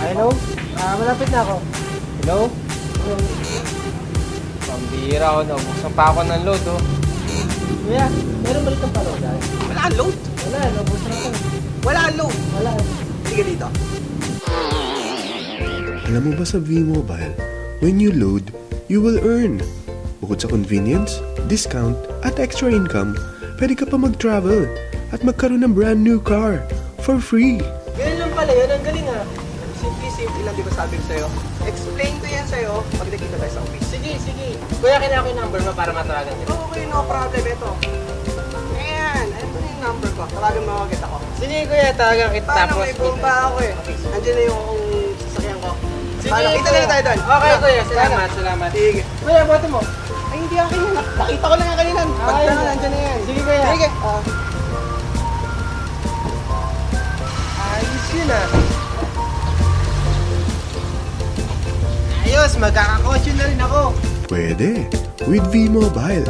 Hello? Malapit na ako. Hello? Pambira ako, nabuksan pa ako ng load, oh. Kuya, meron ba ditong parodan? Wala ang load. Wala, nabuksan ako. Wala ang load. Wala. Sige dito. Alam mo ba sa V-Mobile, when you load, you will earn. Bukod sa convenience, discount, at extra income, pwede ka pa mag-travel at magkaroon ng brand new car for free. Ganyan lang pala yun, ang galing ah. Simple lang, di ba sabi ko sa'yo? Explain ko yan sa'yo pag nakita tayo sa office. Sige, sige. Kuya, kailangan ko yung number mo para matawagan kita. Okay, no problem. Ito. Ayan. Ito yung number ko. Tawagan mo agad ako. Sige kuya, tawagan kita. Paano may bomba ako eh. Andiyan na yung sasakyan ko. Sige, Paano? Kita kuya. na tayo doon. Okay Ano? kuya, salamat, Paano? salamat. Sige. Kuya, bote mo. Ay, hindi ako kanina. Nakita ko lang nga kanina. Pag Ay, na, nandiyan na yan. Sige kuya. Sige. Ayos yun ah. Ayos, magkakakotse na rin ako. Pwede with V-Mobile.